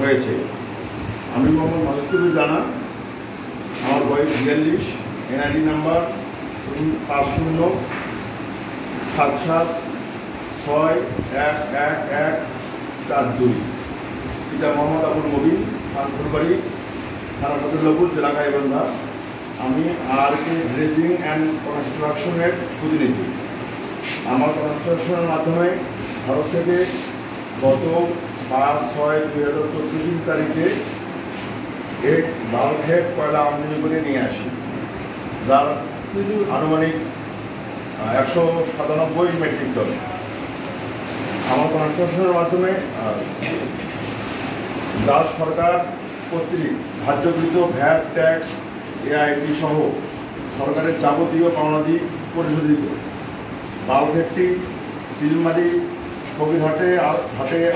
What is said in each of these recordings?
হয়েছে। আমি মোহাম্মদ মাসুদুর জানা, আমার বয়স 42, এনআইডি নাম্বার 5077611142। পিতা মোহাম্মদ আবুল মবিন, খানপুরবাড়ি, থানা ফতুল্লাপুর, জেলা গাইবান্ধা। আমি আর.কে ড্রেজিং অ্যান্ড কনস্ট্রাকশনের প্রতিনিধি। আমার কনস্ট্রাকশনের মাধ্যমে ভারত থেকে গত 5/6/2024 তারিখে এক বাল্কহেড কয়লা আমদানি করে নিয়ে আসি, যার আনুমানিক 197 মেট্রিক টন। আমার কনস্ট্রাকশনের মাধ্যমে যা সরকার কর্তৃক ধার্যকৃত ভ্যাট, ট্যাক্স, এআইটি সহ সরকারের যাবতীয় পাওনাদি পরিশোধিত। বাল্কহেডটি চিলমারি ফকিরহাটে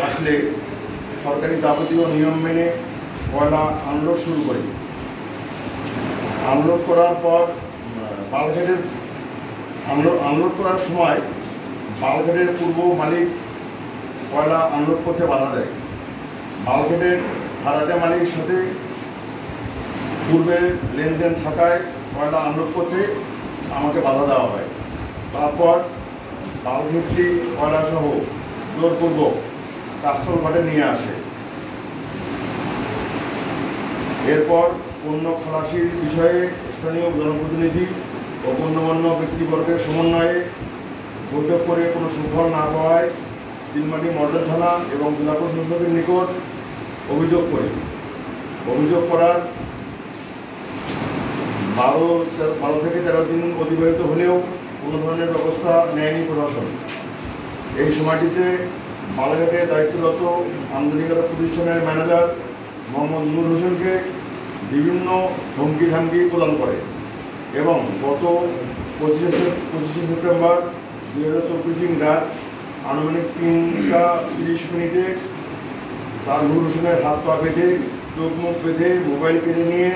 আসলে সরকারি যাবতীয় নিয়ম মেনে কয়লা আনলোড শুরু করি। আনলোড করার পর বাল্কহেডের আনলোড করার সময় বাল্কহেডের পূর্ব মালিক কয়লা আনলোড করতে বাধা দেয়। বাল্কহেডের ভাড়াটে মালিকের সাথে পূর্বের লেনদেন থাকায় কয়লা আনলোড করতে আমাকে বাধা দেওয়া হয়। তারপর বাল্কহেডটি কয়লাসহ জোরপূর্বক কাস্টল ঘাটে নিয়ে আসে। এরপর পণ্য খালাসির বিষয়ে স্থানীয় জনপ্রতিনিধি ও গণ্যমান্য ব্যক্তিবর্গের সমন্বয়ে বৈঠক করে কোনো সুফল না পাওয়ায় চিলমারি মডেল থানা এবং জেলা প্রশাসকের নিকট অভিযোগ করি। অভিযোগ করার 12 থেকে 13 দিন অতিবাহিত হলেও কোনো ধরনের ব্যবস্থা নেয়নি প্রশাসন। এই সময়টিতে বালঘাটে দায়িত্বরত আমদানিকারক প্রতিষ্ঠানের ম্যানেজার মোহাম্মদ নূর হোসেনকে বিভিন্ন হুমকি ধামকি প্রদান করে এবং গত 25 সেপ্টেম্বর 2024 রাত আনুমানিক 3টা 30 তার নূর হোসেনের হাত পা বেঁধে, চোখ মুখ বেঁধে মোবাইল কেড়ে নিয়ে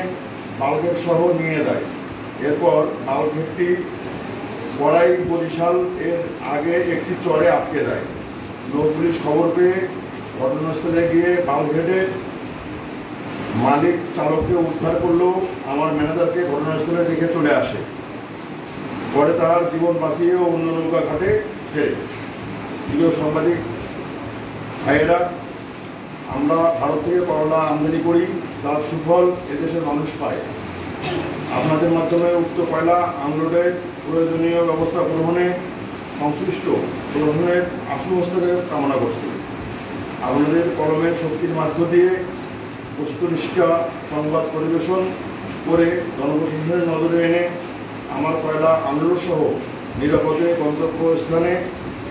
বাল্কহেড সহ নিয়ে যায়। এরপর বাল্কহেডটি বড়াই বরিশাল এর আগে একটি চরে আটকে দেয়। লোক পুলিশ খবর পেয়ে ঘটনাস্থলে গিয়ে বাল্কহেডের মালিক চালককে উদ্ধার করলেও আমার ম্যানেজারকে ঘটনাস্থলে রেখে চলে আসে। পরে তার জীবন বাঁচিয়ে অন্য নৌকা ঘাটে ফেরে। প্রিয় সাংবাদিক ভাইয়েরা, আমরা ভারত থেকে কয়লা আমদানি করি, তার সুফল এদেশের মানুষ পায়। আপনাদের মাধ্যমে উক্ত কয়লা আনলোডের প্রয়োজনীয় ব্যবস্থা গ্রহণে সংশ্লিষ্ট প্রশাসনের আশু হস্তক্ষেপ কামনা করছি। আপনাদের কলমের শক্তির মাধ্য দিয়ে বস্তুনিষ্ঠ সংবাদ পরিবেশন করে জনপ্রশাসনের নজরে এনে আমার কয়লা আনলোড সহ নিরাপদে গন্তব্যস্থানে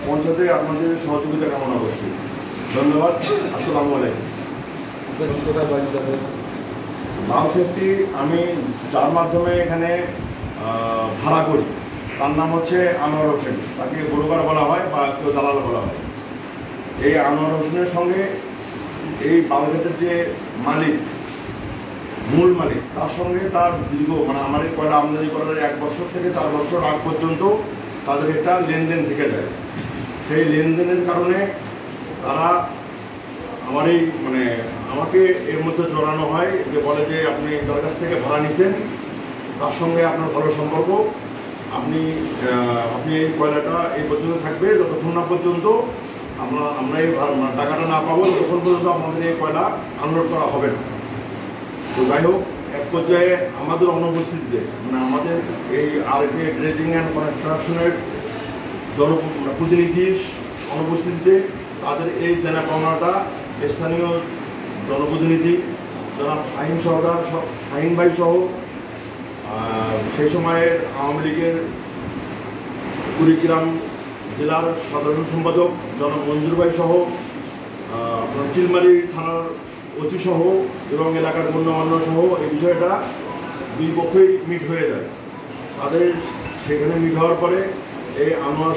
পৌঁছাতে আপনাদের সহযোগিতা কামনা করছি। ধন্যবাদ। আসসালামু আলাইকুম। বাল্কহেডটি আমি যার মাধ্যমে এখানে ভাড়া করি তার নাম হচ্ছে আনোয়ার হোসেন। তাকে ব্রোকার বলা হয় বা কেউ দালাল বলা হয়। এই আনোয়ার হোসেনের সঙ্গে এই বাল্কহেডের যে মালিক, মূল মালিক, তার সঙ্গে তার দীর্ঘ আমার এই কয়লা আমদানি করার 1 বছর থেকে 4 বছর আগ পর্যন্ত তাদের একটা লেনদেন থেকে যায়। সেই লেনদেনের কারণে তারা আমার এই আমাকে এর মধ্যে জড়ানো হয়, যে বলে যে আপনি তার কাছ থেকে ভাড়া নিছেন, তার সঙ্গে আপনার ভালো সম্পর্ক, আপনি এই কয়লাটা এই পর্যন্ত থাকবে যতক্ষণ না পর্যন্ত আমরা এই টাকাটা না পাবো, ততক্ষণ পর্যন্ত আমাদের এই কয়লা আনলোড করা হবে না। তো যাই হোক, এক পর্যায়ে আমাদের অনুপস্থিতিতে আমাদের এই আর.কে ড্রেজিং অ্যান্ড কনস্ট্রাকশনের প্রতিনিধির অনুপস্থিতিতে তাদের এই দেনা পাওনাটা স্থানীয় জনপ্রতিনিধি জনাব শাহিন ভাই সহ সেই সময়ের আওয়ামী লীগের কুড়িগ্রাম জেলার সাধারণ সম্পাদক জনাব মঞ্জুর ভাই সহ আপনার চিলমারি থানার ওসি সহ এবং এলাকার গণ্যমান্য সহ এই বিষয়টা দুই পক্ষই মিট হয়ে যায়। তাদের সেখানে মিট হওয়ার পরে এই আনোয়ার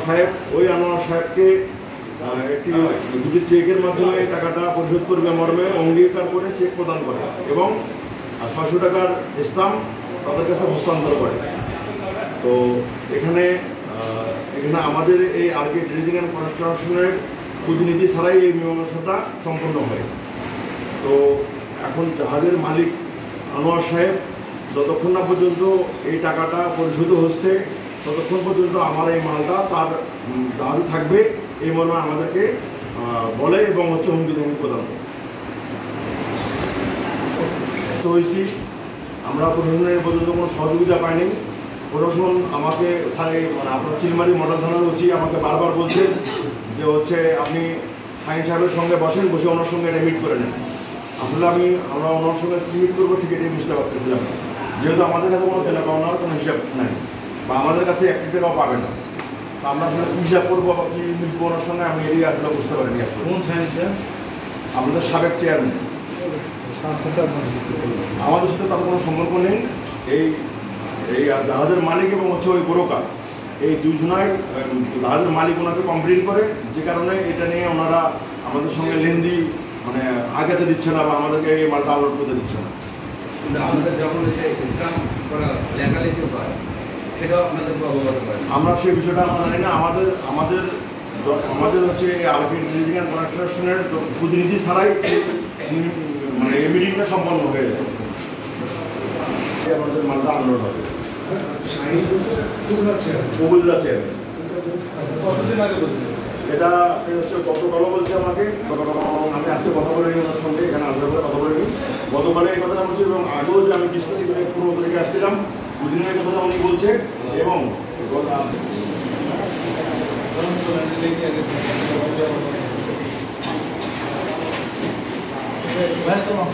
সাহেবকে দুটি চেকের মাধ্যমে টাকাটা পরিশোধ করবে মর্মে অঙ্গীকার করে চেক প্রদান করে এবং 600 টাকার স্ট্যাম্প তাদের কাছে হস্তান্তর করে। তো এখানে আমাদের এই আর.কে ড্রেজিং অ্যান্ড কনস্ট্রাকশনের প্রতিনিধি ছাড়াই এই মীমাংসাটা সম্পন্ন হয়। তো তো এখন জাহাজের মালিক আনোয়ার সাহেব যতক্ষণ না পর্যন্ত এই টাকাটা পরিশোধ হচ্ছে ততক্ষণ পর্যন্ত আমার এই মালটা তার জাহাজে থাকবে এই মর্মে আমাদেরকে বলে এবং হচ্ছে হুমকি ধমকি প্রদান করে। তো হয়েছি আমরা প্রশাসনের পর্যন্ত কোনো সহযোগিতা পাইনি। প্রশাসন আমাকে ওখানে মানে আপনার চিলমারি মডেল থানার উচিত আমাকে বারবার বলছেন যে হচ্ছে আপনি ফাইন সাহেবের সঙ্গে বসেন, বসে ওনার সঙ্গে রেমিট করে নেন। আসলে আমরা ওনার সঙ্গে রেমিট করবো ঠিক এটাই বুঝতে পারতেছিলাম না, যেহেতু আমাদের কাছে কোনো দেনা পাওনার কোনো হিসাব নাই বা আমাদের কাছে 1 টাকাও পাবে না। আমরা আসলে কী হিসাব করবো বা কী মিলবো ওনার সঙ্গে আমি এটাই আসলে বুঝতে পারিনি। কোন সায়েন্সে আমাদের সাবেক চেয়ারম্যান, আমাদের সাথে তার কোনো সম্পর্ক নেই। এই জাহাজের মালিক এবং হচ্ছে ওই ব্রোকার, এই দুজনাই জাহাজের মালিক ওনাকে কমপ্লেন করে, যে কারণে এটা নিয়ে ওনারা আমাদের সঙ্গে লেনদি মানে আগাতে দিচ্ছে না বা আমাদেরকে এই মালটা আনলোড করতে দিচ্ছে না। আমাদের যখন স্ট্যাম্প করা লেখালেখি হয় সেটাও আপনাদেরকে অবগত করেন। আমরা সেই বিষয়টা আমরা জানি না। আমাদের হচ্ছে আরবি ইঞ্জিনিয়ারিং অ্যান্ড কনস্ট্রাকশনের প্রতিনিধি ছাড়াই মানে এই মিটিংটা সম্পন্ন হয়ে যায়, আমাদের মালটা আনলোড হবে। উপজেলা চেয়ারম্যান কতদিন আগে বলছেন? এটা হচ্ছে গতকালও বলছে আমাকে, আমি আজকে কথা বলে নিই ওনার সঙ্গে, এখানে আলাদা করে কথা বলে নিই। গতকালে এই কথাটা বলছি এবং আগেও যে আমি 20 তারিখ 15 তারিখে আসছিলাম দুদিনের এই কথাটা উনি বলছে। এবং Welcome.